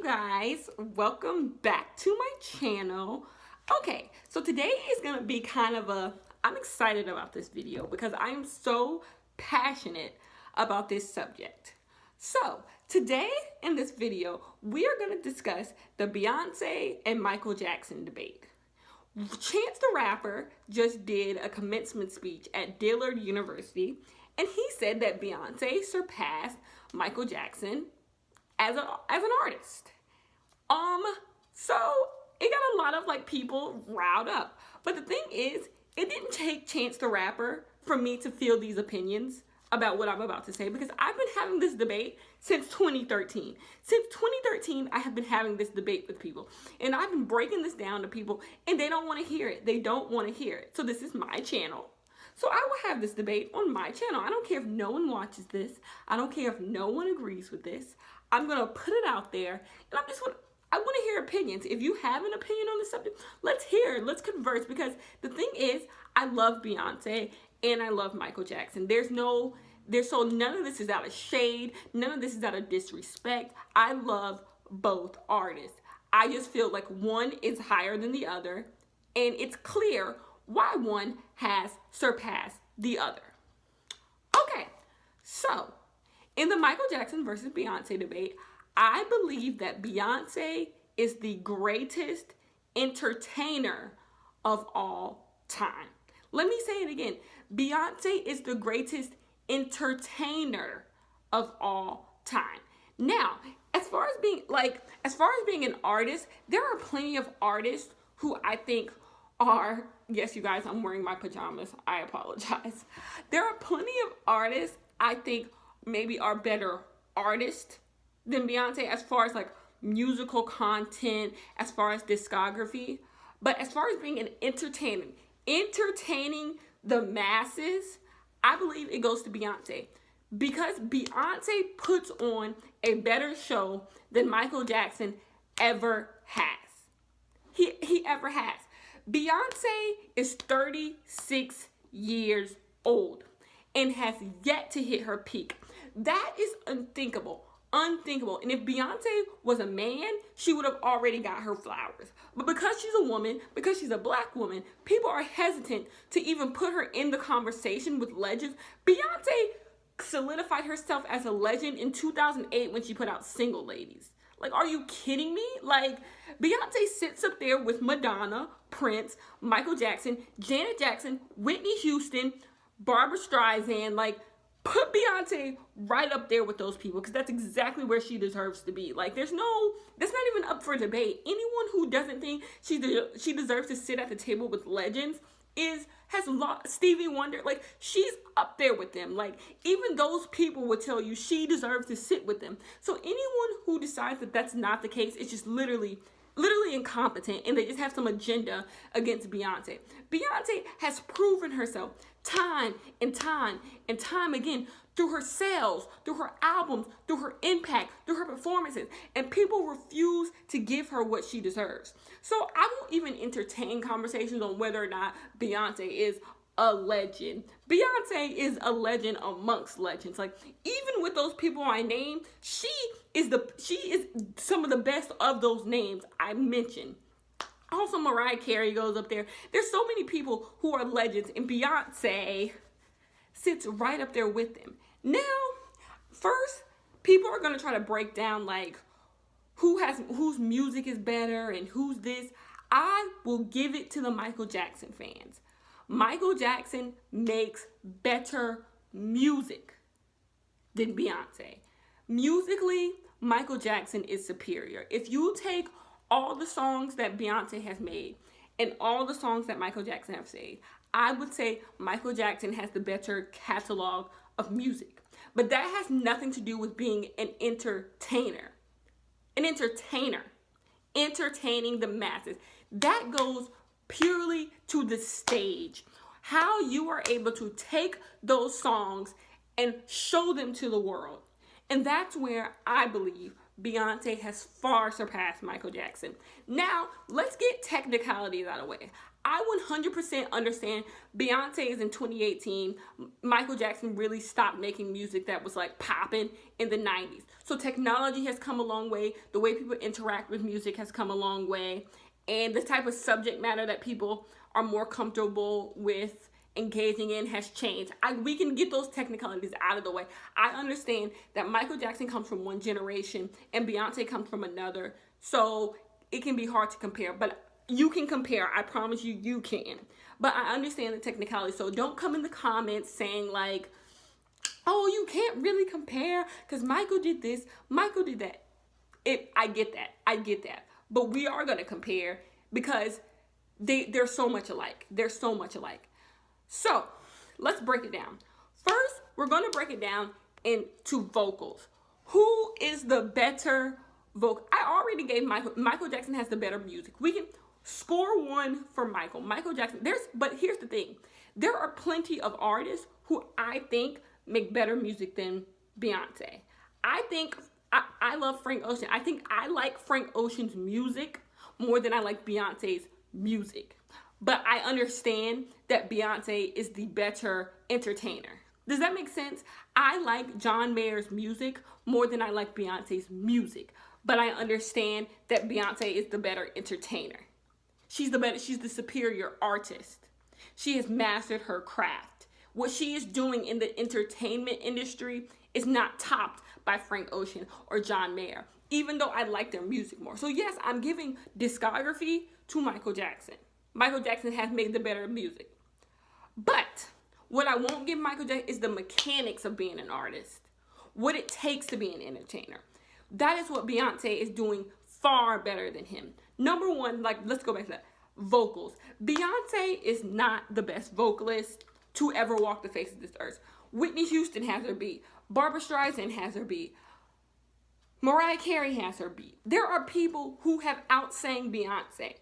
you guys, welcome back to my channel. Okay, so today is gonna be I'm excited about this video because I'm so passionate about this subject. So today in this video, we are gonna discuss the Beyonce and Michael Jackson debate. Chance the Rapper just did a commencement speech at Dillard University, and he said that Beyonce surpassed Michael Jackson as an artist. So it got a lot of people riled up. But the thing is, it didn't take Chance the Rapper for me to feel these opinions about what I'm about to say, because I've been having this debate since 2013. Since 2013, I have been having this debate with people, and I've been breaking this down to people, and they don't want to hear it. They don't want to hear it. So this is my channel. So I will have this debate on my channel. I don't care if no one watches this. I don't care if no one agrees with this. I'm going to put it out there, and I want to hear opinions. If you have an opinion on the subject, let's hear it. Let's converse, because the thing is, I love Beyonce and I love Michael Jackson. So none of this is out of shade. None of this is out of disrespect. I love both artists. I just feel like one is higher than the other, and it's clear why one has surpassed the other. Okay, so in the Michael Jackson versus Beyonce debate, I believe that Beyonce is the greatest entertainer of all time. Let me say it again. Beyonce is the greatest entertainer of all time. Now, as far as being an artist, there are plenty of artists who I think are, yes, you guys, I'm wearing my pajamas. I apologize. There are plenty of artists I think maybe are better artists than Beyonce as far as musical content, as far as discography. But as far as being an entertaining the masses, I believe it goes to Beyonce, because Beyonce puts on a better show than Michael Jackson ever has. He ever has. Beyonce is 36 years old and has yet to hit her peak. That is unthinkable. Unthinkable. And if Beyonce was a man, she would have already got her flowers. But because she's a woman, because she's a black woman, people are hesitant to even put her in the conversation with legends. Beyonce solidified herself as a legend in 2008 when she put out Single Ladies. Are you kidding me? Beyonce sits up there with Madonna, Prince, Michael Jackson, Janet Jackson, Whitney Houston, Barbara Streisand. Put Beyonce right up there with those people, because that's exactly where she deserves to be. That's not even up for debate. Anyone who doesn't think she deserves to sit at the table with legends has lost. Stevie Wonder, she's up there with them. Even those people would tell you she deserves to sit with them. So anyone who decides that that's not the case, it's just literally incompetent, and they just have some agenda against Beyonce. Beyonce has proven herself time and time and time again through her sales, through her albums, through her impact, through her performances, and people refuse to give her what she deserves. So I won't even entertain conversations on whether or not Beyonce is a legend. Beyonce is a legend amongst legends. Even with those people I named, she is some of the best of those names I mentioned. Also, Mariah Carey goes up there. There's so many people who are legends, and Beyonce sits right up there with them. Now, first, people are gonna try to break down whose music is better and who's this. I will give it to the Michael Jackson fans. Michael Jackson makes better music than Beyonce. Musically, Michael Jackson is superior. If you take all the songs that Beyonce has made and all the songs that Michael Jackson has made, I would say Michael Jackson has the better catalog of music. But that has nothing to do with being an entertainer. An entertainer. Entertaining the masses. That goes purely to the stage. How you are able to take those songs and show them to the world. And that's where I believe Beyonce has far surpassed Michael Jackson. Now, let's get technicalities out of the way. I 100% understand Beyonce is in 2018. Michael Jackson really stopped making music that was like popping in the 90s. So technology has come a long way. The way people interact with music has come a long way. And the type of subject matter that people are more comfortable with engaging in has changed. We can get those technicalities out of the way. I understand that Michael Jackson comes from one generation and Beyonce comes from another. So it can be hard to compare. But you can compare. I promise you, you can. But I understand the technicality. So don't come in the comments saying like, oh, you can't really compare because Michael did this, Michael did that. I get that. I get that. But we are going to compare because they're so much alike. They're so much alike. So let's break it down. First, we're going to break it down into vocals. Who is the better vocal? I already gave Michael Jackson has the better music. We can score one for Michael Jackson. But here's the thing. There are plenty of artists who I think make better music than Beyonce. I love Frank Ocean. I think I like Frank Ocean's music more than I like Beyonce's music. But I understand that Beyonce is the better entertainer. Does that make sense? I like John Mayer's music more than I like Beyonce's music. But I understand that Beyonce is the better entertainer. She's the superior artist. She has mastered her craft. What she is doing in the entertainment industry is not topped by Frank Ocean or John Mayer, even though I like their music more. So yes, I'm giving discography to Michael Jackson. Michael Jackson has made the better music. But what I won't give Michael Jackson is the mechanics of being an artist, what it takes to be an entertainer. That is what Beyonce is doing far better than him. Number one, let's go back to that. Vocals. Beyonce is not the best vocalist to ever walk the face of this earth. Whitney Houston has her beat. Barbra Streisand has her beat. Mariah Carey has her beat. There are people who have outsang Beyonce.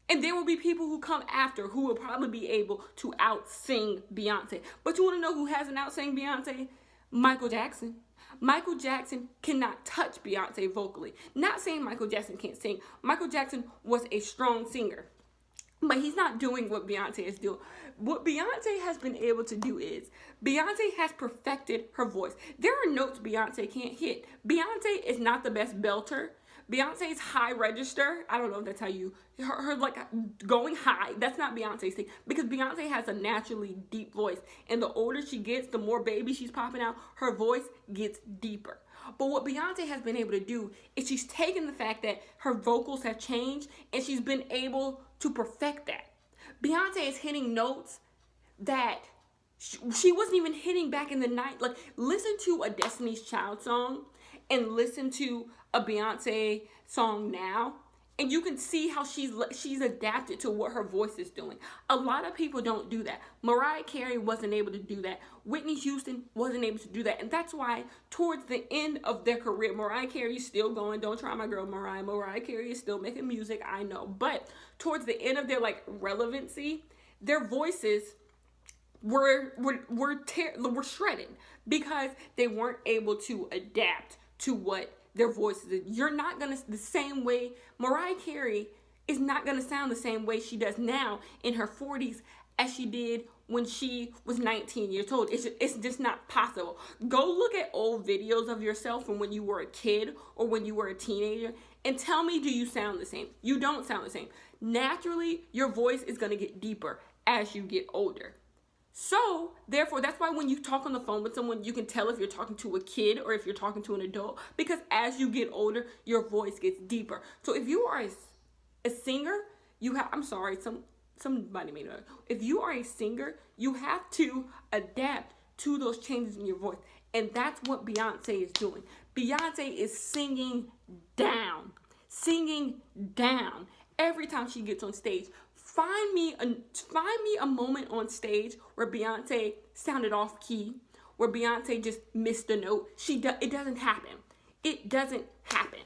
And there will be people who come after who will probably be able to outsing Beyonce. But you want to know who hasn't outsang Beyonce? Michael Jackson. Michael Jackson cannot touch Beyonce vocally. Not saying Michael Jackson can't sing. Michael Jackson was a strong singer. But he's not doing what Beyonce is doing. What Beyonce has been able to do is Beyonce has perfected her voice. There are notes Beyonce can't hit. Beyonce is not the best belter. Beyonce's high register, I don't know if that's how her like going high, that's not Beyonce's thing. Because Beyonce has a naturally deep voice. And the older she gets, the more baby she's popping out, her voice gets deeper. But what Beyonce has been able to do is she's taken the fact that her vocals have changed and she's been able to perfect that. Beyonce is hitting notes that she wasn't even hitting back in the night. Like, listen to a Destiny's Child song and listen to a Beyonce song now, and you can see how she's adapted to what her voice is doing. A lot of people don't do that. Mariah Carey wasn't able to do that. Whitney Houston wasn't able to do that. And that's why towards the end of their career, Mariah Carey is still going. Don't try my girl Mariah. Mariah Carey is still making music, I know. But towards the end of their relevancy, their voices were shredded because they weren't able to adapt to what their voices. You're not gonna, the same way, Mariah Carey is not gonna sound the same way she does now in her 40s as she did when she was 19 years old. It's just not possible. Go look at old videos of yourself from when you were a kid or when you were a teenager and tell me, do you sound the same? You don't sound the same. Naturally, your voice is gonna get deeper as you get older. So, therefore, that's why when you talk on the phone with someone, you can tell if you're talking to a kid or if you're talking to an adult, because as you get older, your voice gets deeper. So if you are a singer, somebody may know. If you are a singer, you have to adapt to those changes in your voice. And that's what Beyonce is doing. Beyonce is singing down every time she gets on stage. Find me a moment on stage where Beyonce sounded off key, where Beyonce just missed a note. It doesn't happen. It doesn't happen.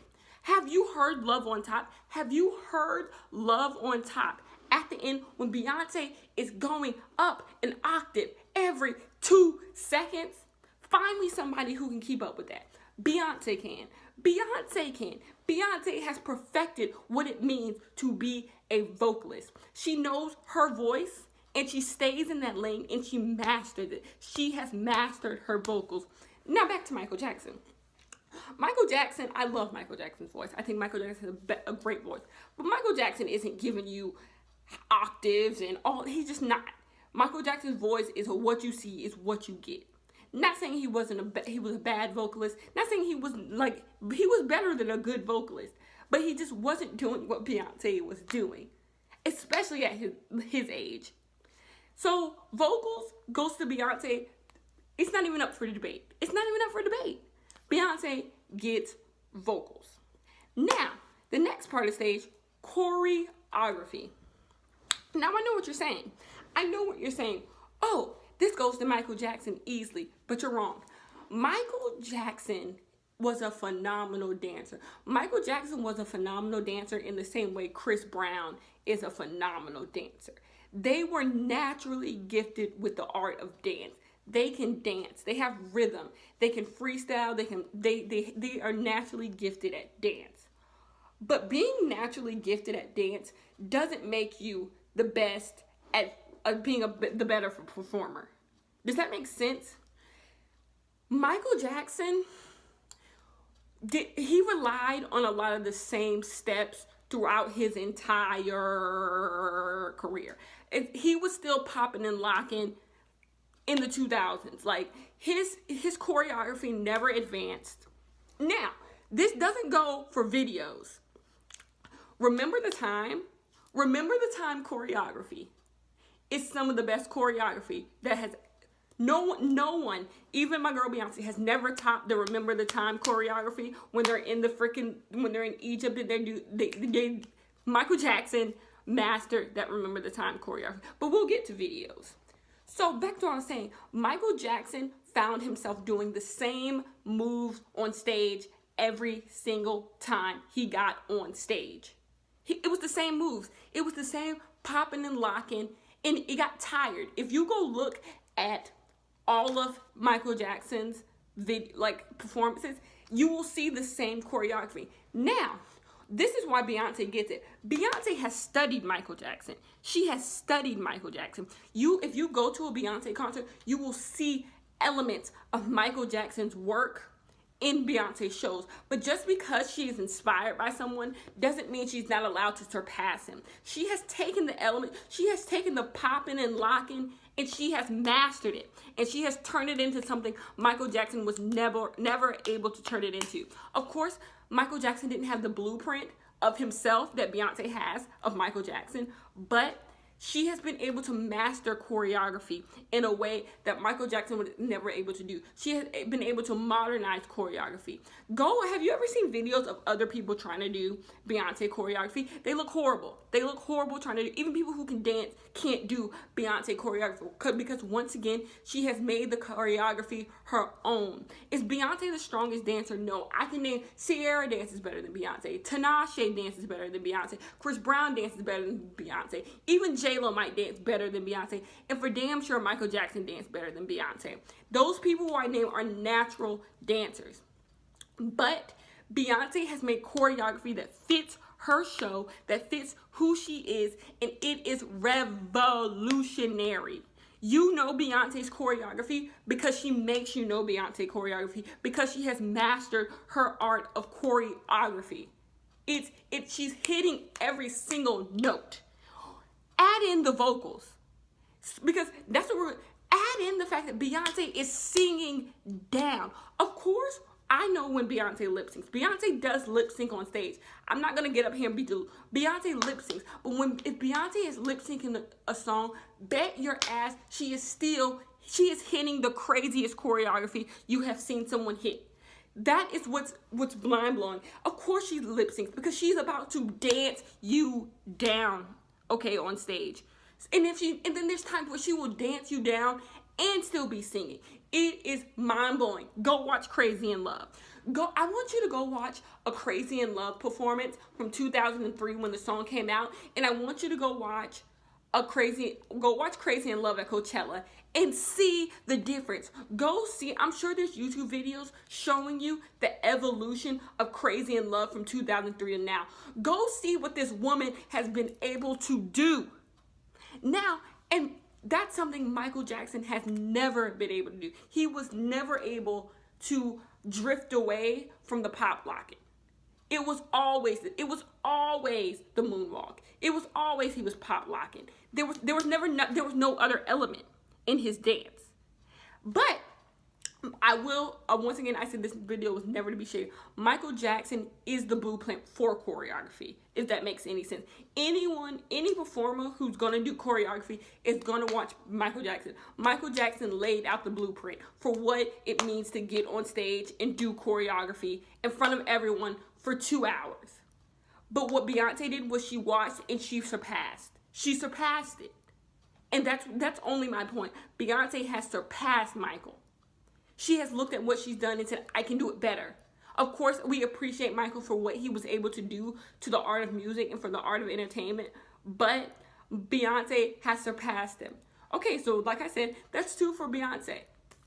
Have you heard Love on Top? Have you heard Love on Top? At the end, when Beyonce is going up an octave every 2 seconds, find me somebody who can keep up with that. Beyoncé can. Beyoncé can. Beyoncé has perfected what it means to be a vocalist. She knows her voice and she stays in that lane and she masters it. She has mastered her vocals. Now back to Michael Jackson. Michael Jackson, I love Michael Jackson's voice. I think Michael Jackson has a great voice. But Michael Jackson isn't giving you octaves and all. He's just not. Michael Jackson's voice is what you see is what you get. Not saying he was a bad vocalist. Not saying he was better than a good vocalist. But he just wasn't doing what Beyoncé was doing, especially at his age. So vocals goes to Beyoncé. It's not even up for debate. It's not even up for debate. Beyoncé gets vocals. Now, the next part of the stage, choreography. Now, I know what you're saying. I know what you're saying. Oh, this goes to Michael Jackson easily, but you're wrong. Michael Jackson was a phenomenal dancer. Michael Jackson was a phenomenal dancer in the same way Chris Brown is a phenomenal dancer. They were naturally gifted with the art of dance. They can dance. They have rhythm. They can freestyle. They are naturally gifted at dance. But being naturally gifted at dance doesn't make you the best at being the better performer. Does that make sense? Michael Jackson, he relied on a lot of the same steps throughout his entire career. He was still popping and locking in the 2000s. Like, his choreography never advanced. Now, this doesn't go for videos. Remember the time choreography is some of the best choreography that has no one, even my girl Beyoncé, has never topped the Remember the Time choreography when they're in Egypt and Michael Jackson mastered that Remember the Time choreography. But we'll get to videos. So back to what I was saying, Michael Jackson found himself doing the same moves on stage every single time he got on stage. It was the same moves. It was the same popping and locking, and it got tired. If you go look at all of Michael Jackson's performances, you will see the same choreography. Now, this is why Beyoncé gets it. Beyoncé has studied Michael Jackson. She has studied Michael Jackson. If you go to a Beyoncé concert, you will see elements of Michael Jackson's work in Beyoncé shows. But just because she is inspired by someone doesn't mean she's not allowed to surpass him. She has taken the element, she has taken the popping and locking, and she has mastered it. And she has turned it into something Michael Jackson was never able to turn it into. Of course, Michael Jackson didn't have the blueprint of himself that Beyoncé has of Michael Jackson, but she has been able to master choreography in a way that Michael Jackson was never able to do. She has been able to modernize choreography. Have you ever seen videos of other people trying to do Beyoncé choreography? They look horrible. They look horrible trying to do. Even people who can dance can't do Beyoncé choreography because once again, she has made the choreography her own. Is Beyoncé the strongest dancer? No. I can name Ciara dances better than Beyoncé. Tinashe dances better than Beyoncé. Chris Brown dances better than Beyoncé. Even J-Lo might dance better than Beyoncé. And for damn sure, Michael Jackson danced better than Beyoncé. Those people who I name are natural dancers. But Beyoncé has made choreography that fits her show, that fits who she is, and it is revolutionary. You know Beyonce's choreography because she makes you know Beyoncé choreography because she has mastered her art of choreography. She's hitting every single note. Add in the vocals because that's what add in the fact that Beyoncé is singing down. Of course, I know when Beyoncé lip syncs. Beyoncé does lip sync on stage. I'm not gonna get up here and Beyoncé lip syncs. But if Beyoncé is lip syncing a song, bet your ass she is hitting the craziest choreography you have seen someone hit. That is what's mind blowing. Of course she lip syncs because she's about to dance you down, okay, on stage. And then there's times where she will dance you down and still be singing. It is mind-blowing. Go watch Crazy in Love. I want you to go watch a Crazy in Love performance from 2003 when the song came out, and I want you to go watch go watch Crazy in Love at Coachella and see the difference. Go see, I'm sure there's YouTube videos showing you the evolution of Crazy in Love from 2003 to now. Go see what this woman has been able to do now. And that's something Michael Jackson has never been able to do. He was never able to drift away from the pop locking. It was always the moonwalk. It was always he was pop locking. There was no other element in his dance. But I will once again, I said this video was never to be shared. Michael Jackson is the blueprint for choreography, if that makes any sense. Any performer who's gonna do choreography is gonna watch Michael Jackson. Michael Jackson laid out the blueprint for what it means to get on stage and do choreography in front of everyone for 2 hours. But what Beyoncé did was she watched and she surpassed. She surpassed it. And that's only my point. Beyoncé has surpassed Michael. She has looked at what she's done and said, I can do it better. Of course, we appreciate Michael for what he was able to do to the art of music and for the art of entertainment, but Beyoncé has surpassed him. Okay, so like I said, that's 2 for Beyoncé.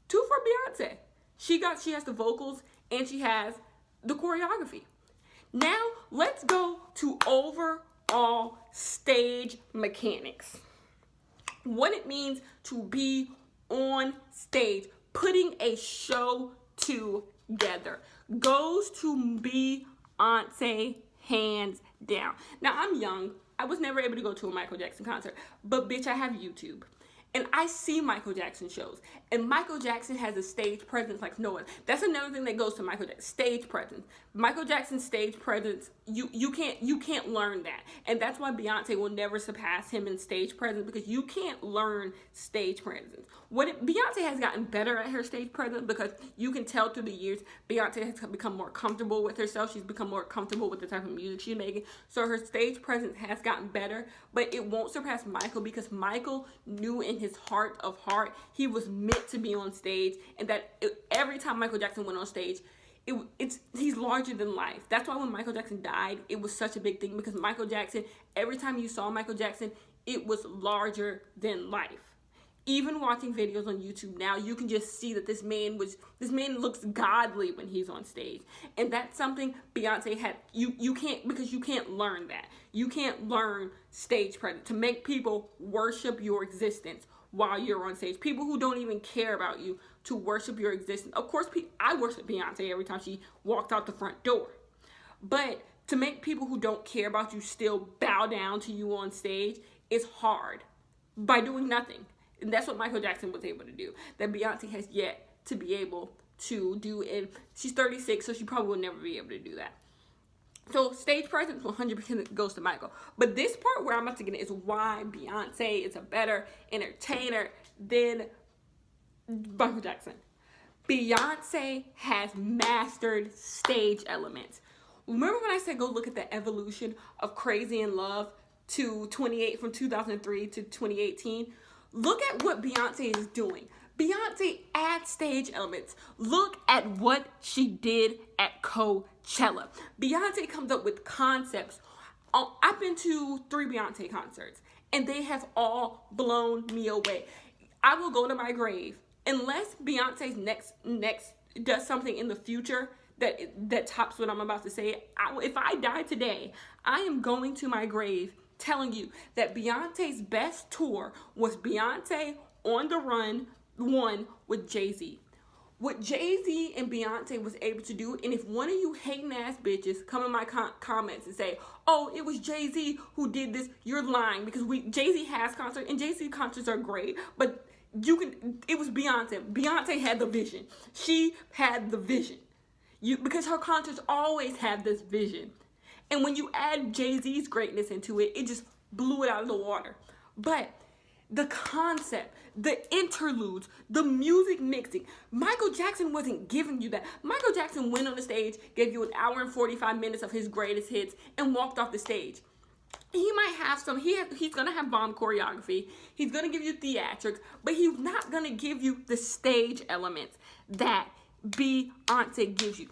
2 for Beyoncé. She has the vocals and she has the choreography. Now, let's go to overall stage mechanics. What it means to be on stage, putting a show together, goes to Beyoncé hands down. Now, I'm young. I was never able to go to a Michael Jackson concert, but bitch, I have YouTube. And I see Michael Jackson shows. And Michael Jackson has a stage presence like no one. That's another thing that goes to Michael Jackson. Stage presence. Michael Jackson's stage presence, you can't learn that. And that's why Beyoncé will never surpass him in stage presence, because you can't learn stage presence. Beyoncé has gotten better at her stage presence, because you can tell through the years Beyoncé has become more comfortable with herself. She's become more comfortable with the type of music she's making. So her stage presence has gotten better, but it won't surpass Michael, because Michael knew in his heart of heart he was meant to be on stage, and that every time Michael Jackson went on stage, he's larger than life. That's why when Michael Jackson died, it was such a big thing, because Michael Jackson, every time you saw Michael Jackson, it was larger than life. Even watching videos on YouTube now, you can just see that this man looks godly when he's on stage. And that's something Beyoncé had. You can't learn that. You can't learn stage presence to make people worship your existence while you're on stage. People who don't even care about you to worship your existence. Of course, I worship Beyoncé every time she walked out the front door. But to make people who don't care about you still bow down to you on stage is hard by doing nothing. And that's what Michael Jackson was able to do, that Beyoncé has yet to be able to do. And she's 36, so she probably will never be able to do that. So stage presence 100% goes to Michael. But this part where I'm about to get in is why Beyoncé is a better entertainer than Michael Jackson. Beyoncé has mastered stage elements. Remember when I said go look at the evolution of Crazy in Love from 2003 to 2018? Look at what Beyoncé is doing. Beyoncé adds stage elements. Look at what she did at Coachella. Beyoncé comes up with concepts. I've been to 3 Beyoncé concerts, and they have all blown me away. I will go to my grave, unless Beyoncé's next does something in the future that tops what I'm about to say. If I die today, I am going to my grave telling you that Beyonce's best tour was Beyoncé on the Run 1 with Jay-Z. What Jay-Z and Beyoncé was able to do, and if one of you hating ass bitches come in my comments and say, oh, it was Jay-Z who did this, you're lying, because Jay-Z has concerts, and Jay-Z concerts are great, but it was Beyoncé. Beyoncé had the vision. She had the vision. Because her concerts always have this vision. And when you add Jay-Z's greatness into it, it just blew it out of the water. But the concept, the interludes, the music mixing, Michael Jackson wasn't giving you that. Michael Jackson went on the stage, gave you an hour and 45 minutes of his greatest hits, and walked off the stage. He might have he's going to have bomb choreography. He's going to give you theatrics, but he's not going to give you the stage elements that Beyoncé gives you.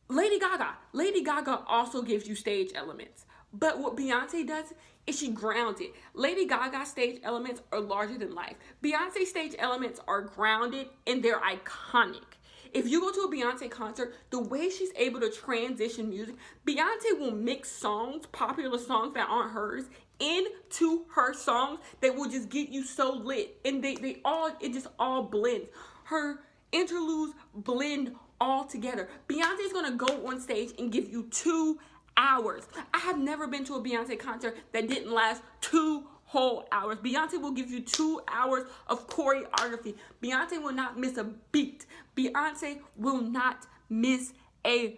Lady Gaga also gives you stage elements, But what Beyonce does is she grounds it. Lady Gaga's stage elements are larger than life. Beyonce's stage elements are grounded and they're iconic. If you go to a Beyonce concert, the way she's able to transition music, Beyonce will mix songs, popular songs that aren't hers, into her songs that will just get you so lit. And it just all blends. Her interludes blend all together. Beyonce's gonna go on stage and give you 2 hours. I have never been to a Beyonce concert that didn't last 2 whole hours. Beyonce will give you 2 hours of choreography. Beyonce will not miss a beat. Beyonce will not miss a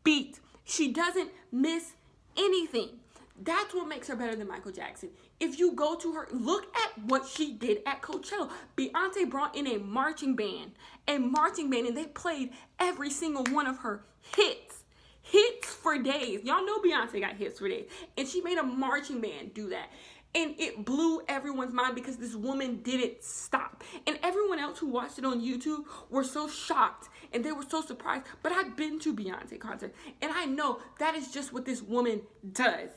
beat. She doesn't miss anything. That's what makes her better than Michael Jackson. If you go to her, look at what she did at Coachella. Beyonce brought in a marching band, and they played every single one of her hits. Hits for days. Y'all know Beyonce got hits for days. And she made a marching band do that. And it blew everyone's mind because this woman didn't stop. And everyone else who watched it on YouTube were so shocked and they were so surprised. But I've been to Beyonce concerts and I know that is just what this woman does.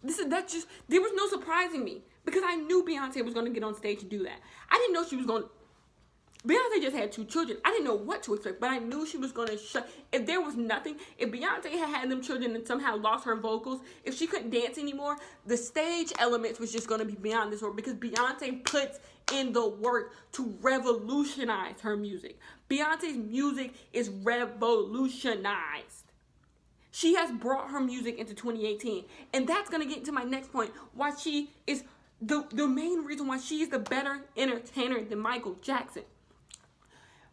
There was no surprising me because I knew Beyonce was going to get on stage and do that. I didn't know she was going to. Beyonce just had 2 children. I didn't know what to expect, but I knew she was going to if there was nothing, if Beyonce had them children and somehow lost her vocals, if she couldn't dance anymore, the stage elements was just going to be beyond this world because Beyonce puts in the work to revolutionize her music. Beyonce's music is revolutionized. She has brought her music into 2018, and that's going to get into my next point, why she is the main reason why she is the better entertainer than Michael Jackson.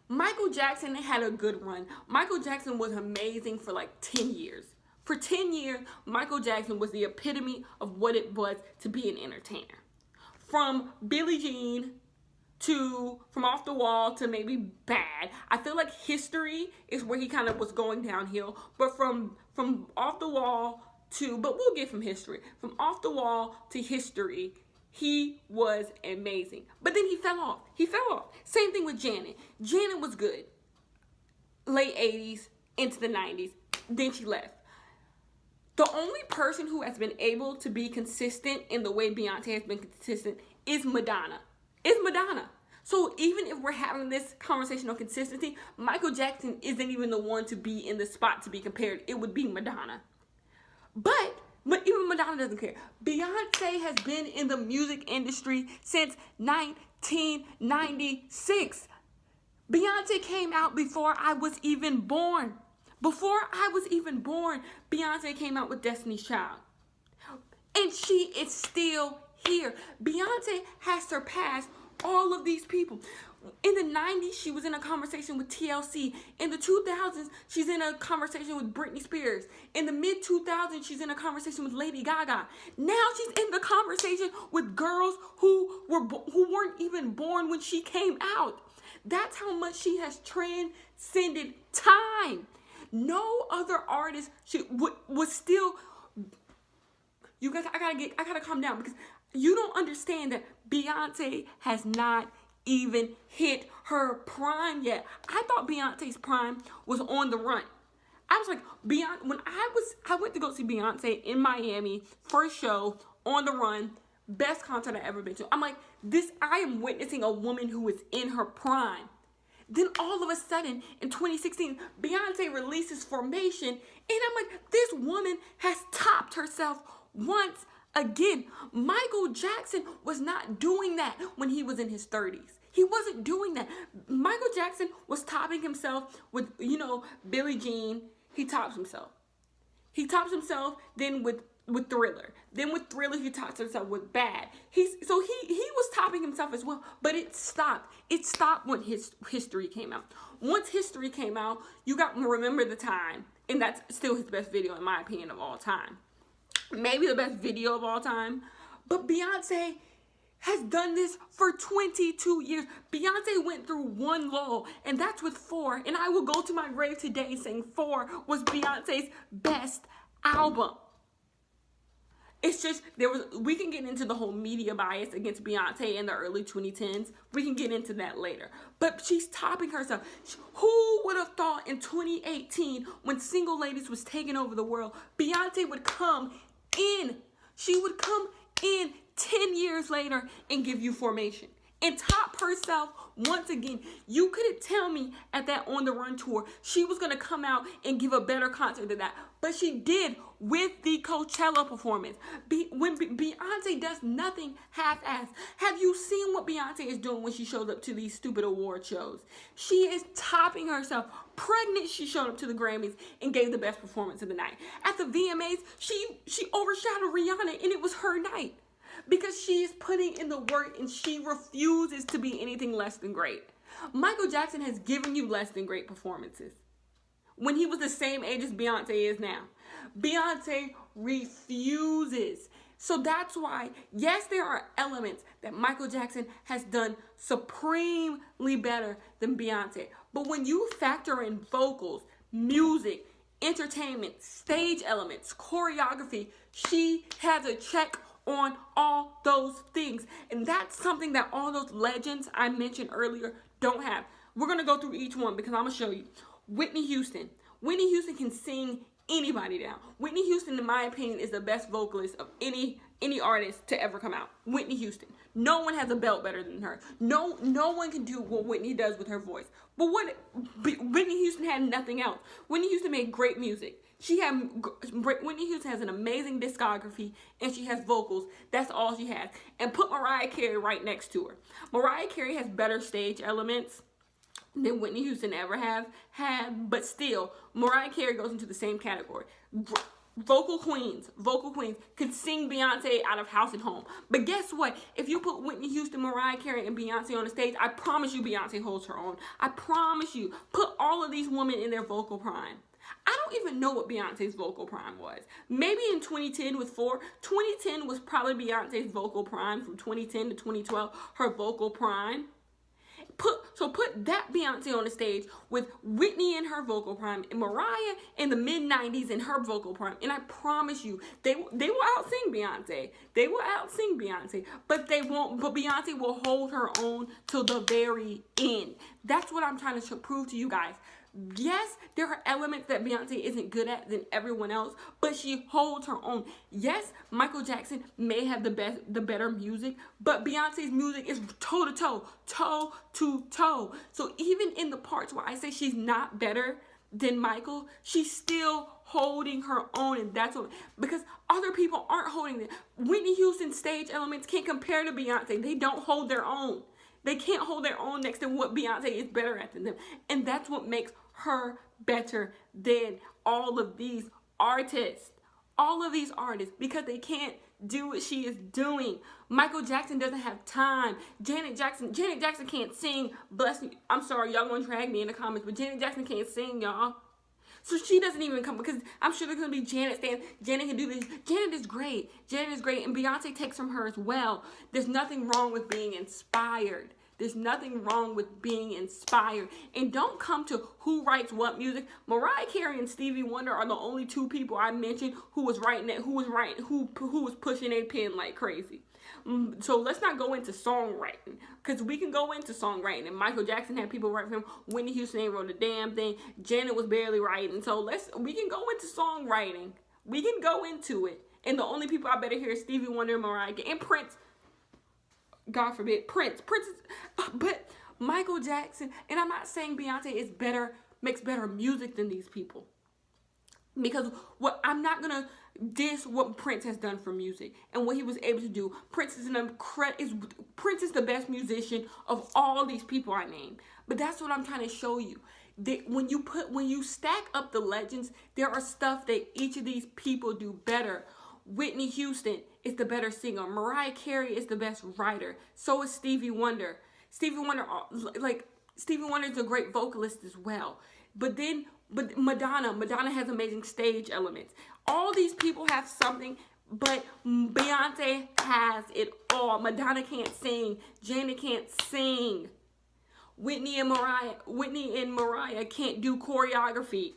Michael Jackson had a good run. Michael Jackson was amazing for like 10 years. For 10 years, Michael Jackson was the epitome of what it was to be an entertainer. From Billie Jean from Off the Wall to maybe Bad. I feel like History is where he kind of was going downhill. But from Off the Wall but we'll get from History. From Off the Wall to History, he was amazing. But then he fell off. Same thing with Janet. Janet was good. Late 80s into the 90s. Then she left. The only person who has been able to be consistent in the way Beyonce has been consistent is Madonna. So even if we're having this conversation on consistency, Michael Jackson isn't even the one to be in the spot to be compared. It would be Madonna. But even Madonna doesn't care. Beyonce has been in the music industry since 1996. Beyonce came out before I was even born. Beyonce came out with Destiny's Child. And she is still here. Beyonce has surpassed all of these people. In the 90s, she was in a conversation with TLC. In the 2000s, she's in a conversation with Britney Spears. In the mid-2000s, she's in a conversation with Lady Gaga. Now she's in the conversation with girls who weren't even born when she came out. That's how much she has transcended time. No other artist was still. You guys, I gotta calm down because you don't understand that Beyonce has not even hit her prime yet. I thought Beyonce's prime was on the run. I was like, when I went to go see Beyonce in Miami, first show, on the run, best concert I ever been to. I'm like, I am witnessing a woman who is in her prime. Then all of a sudden, in 2016, Beyonce releases Formation, and I'm like, this woman has topped herself once again. Michael Jackson was not doing that when he was in his 30s. He wasn't doing that. Michael Jackson was topping himself with, Billie Jean. He tops himself. Then with Thriller. Then with Thriller, he tops himself with Bad. He was topping himself as well, but it stopped. It stopped when History came out. Once History came out, you got Remember the Time, and that's still his best video in my opinion of all time. Maybe the best video of all time. But Beyonce has done this for 22 years. Beyonce went through one lull, and that's with 4. And I will go to my grave today saying 4 was Beyonce's best album. It's just, we can get into the whole media bias against Beyonce in the early 2010s. We can get into that later. But she's topping herself. Who would have thought in 2018, when Single Ladies was taking over the world, Beyonce would come in. She would come in 10 years later and give you Formation and top herself once again. You couldn't tell me at that On the Run tour she was going to come out and give a better concert than that. But she did with the Coachella performance. When Beyonce does nothing half-assed. Have you seen what Beyonce is doing when she shows up to these stupid award shows? She is topping herself. Pregnant, she showed up to the Grammys and gave the best performance of the night. At the VMAs, she overshadowed Rihanna, and it was her night. Because she is putting in the work and she refuses to be anything less than great. Michael Jackson has given you less than great performances when he was the same age as Beyonce is now. Beyonce refuses. So that's why, yes, there are elements that Michael Jackson has done supremely better than Beyonce. But when you factor in vocals, music, entertainment, stage elements, choreography, she has a check on all those things. And that's something that all those legends I mentioned earlier don't have. We're going to go through each one because I'm going to show you. Whitney Houston. Whitney Houston can sing anybody down. Whitney Houston, in my opinion, is the best vocalist of any artist to ever come out. Whitney Houston. No one has a belt better than her. No one can do what Whitney does with her voice. But Whitney Houston had nothing else. Whitney Houston made great music. Whitney Houston has an amazing discography and she has vocals. That's all she has. And put Mariah Carey right next to her. Mariah Carey has better stage elements than Whitney Houston ever had, but still, Mariah Carey goes into the same category. Vocal queens could sing Beyonce out of house and home. But guess what? If you put Whitney Houston, Mariah Carey, and Beyonce on the stage, I promise you Beyonce holds her own. I promise you. Put all of these women in their vocal prime. I don't even know what Beyonce's vocal prime was. Maybe in 2010 with 2010 was probably Beyonce's vocal prime from 2010 to 2012, her vocal prime. Put that Beyonce on the stage with Whitney in her vocal prime and Mariah in the mid-90s in her vocal prime. And I promise you, they will out-sing Beyonce. They will out-sing Beyonce. But they won't. But Beyonce will hold her own till the very end. That's what I'm trying to prove to you guys. Yes, there are elements that Beyonce isn't good at than everyone else, but she holds her own. Yes, Michael Jackson may have the better music, but Beyonce's music is toe to toe, toe to toe. So even in the parts where I say she's not better than Michael, she's still holding her own, and that's what, because other people aren't holding it. Whitney Houston's stage elements can't compare to Beyonce. They don't hold their own. They can't hold their own next to what Beyonce is better at than them. And that's what makes her better than all of these artists. All of these artists, because they can't do what she is doing. Michael Jackson doesn't have time. Janet Jackson can't sing. Bless me. I'm sorry, y'all gonna drag me in the comments, but Janet Jackson can't sing, y'all. So she doesn't even come, because I'm sure there's going to be Janet stands. Janet can do this. Janet is great. Janet is great. And Beyonce takes from her as well. There's nothing wrong with being inspired. There's nothing wrong with being inspired. And don't come to who writes what music. Mariah Carey and Stevie Wonder are the only two people I mentioned who was pushing a pen like crazy. So let's not go into songwriting, because we can go into songwriting. And Michael Jackson had people write for him. Whitney Houston ain't wrote a damn thing. Janet was barely writing. So we can go into songwriting. We can go into it. And the only people I better hear is Stevie Wonder, Mariah Carey, and Prince. God forbid, Prince is, but Michael Jackson, and I'm not saying Beyonce is makes better music than these people, because I'm not gonna diss what Prince has done for music and what he was able to do. Prince is the best musician of all these people I named. But that's what I'm trying to show you. When you stack up the legends, there are stuff that each of these people do better. Whitney Houston is the better singer. Mariah Carey is the best writer. So is Stevie Wonder. Stevie Wonder is a great vocalist as well. But Madonna has amazing stage elements. All these people have something, but Beyonce has it all. Madonna can't sing. Janet can't sing. Whitney and Mariah can't do choreography.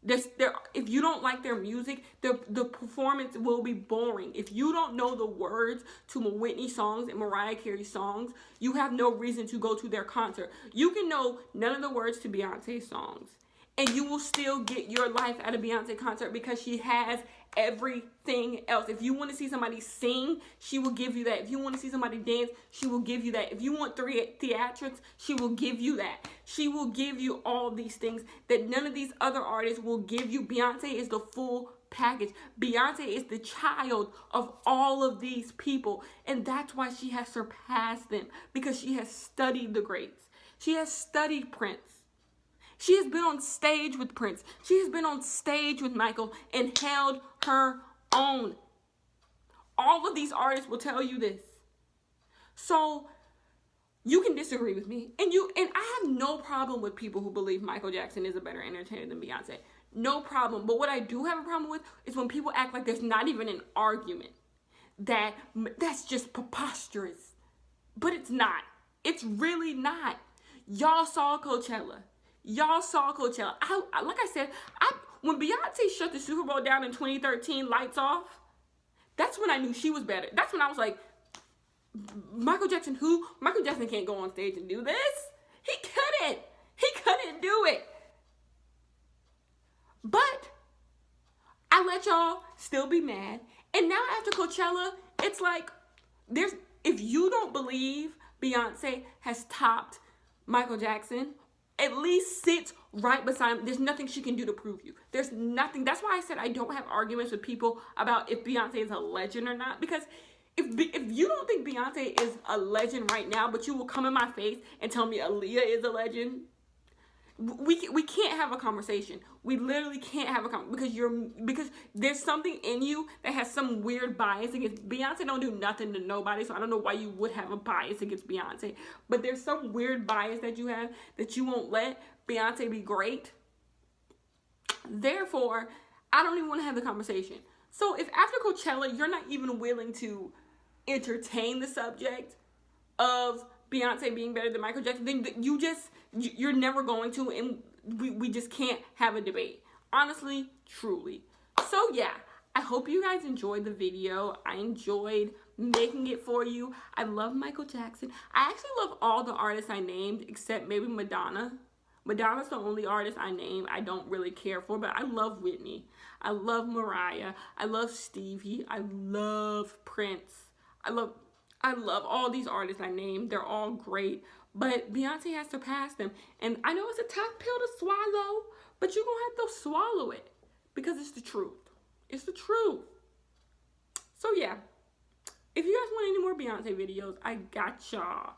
If you don't like their music, the performance will be boring. If you don't know the words to Whitney songs and Mariah Carey songs, you have no reason to go to their concert. You can know none of the words to Beyonce songs, And you will still get your life at a Beyonce concert because she has everything else. If you want to see somebody sing, she will give you that. If you want to see somebody dance, she will give you that. If you want theatrics, she will give you that. She will give you all these things that none of these other artists will give you. Beyonce is the full package. Beyonce is the child of all of these people. And that's why she has surpassed them, because she has studied the greats. She has studied Prince. She has been on stage with Prince. She has been on stage with Michael and held her own. All of these artists will tell you this. So you can disagree with me. And I have no problem with people who believe Michael Jackson is a better entertainer than Beyonce. No problem. But what I do have a problem with is when people act like there's not even an argument. That's just preposterous. But it's not. It's really not. Y'all saw Coachella. Y'all saw Coachella. Like I said, when Beyonce shut the Super Bowl down in 2013, lights off, that's when I knew she was better. That's when I was like, Michael Jackson who? Michael Jackson can't go on stage and do this. He couldn't. He couldn't do it. But I let y'all still be mad. And now after Coachella, it's like, if you don't believe Beyonce has topped Michael Jackson, at least sit right beside him. There's nothing she can do to prove you. There's nothing. That's why I said I don't have arguments with people about if Beyonce is a legend or not. Because if you don't think Beyonce is a legend right now, but you will come in my face and tell me Aaliyah is a legend, we can't have a conversation. We literally can't have a conversation because there's something in you that has some weird bias against Beyonce. Don't do nothing to nobody, so I don't know why you would have a bias against Beyonce. But there's some weird bias that you have that you won't let Beyonce be great. Therefore, I don't even want to have the conversation. So if after Coachella you're not even willing to entertain the subject of Beyonce being better than Michael Jackson, then you're never going to, and we just can't have a debate. Honestly, truly. So yeah, I hope you guys enjoyed the video. I enjoyed making it for you. I love Michael Jackson. I actually love all the artists I named except maybe Madonna. Madonna's the only artist I named I don't really care for, but I love Whitney. I love Mariah. I love Stevie. I love Prince. I love all these artists I named. They're all great. But Beyonce has surpassed them. And I know it's a tough pill to swallow, but you're going to have to swallow it because it's the truth. It's the truth. So yeah, if you guys want any more Beyonce videos, I got y'all.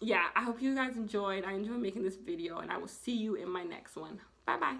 Yeah, I hope you guys enjoyed. I enjoyed making this video, and I will see you in my next one. Bye-bye.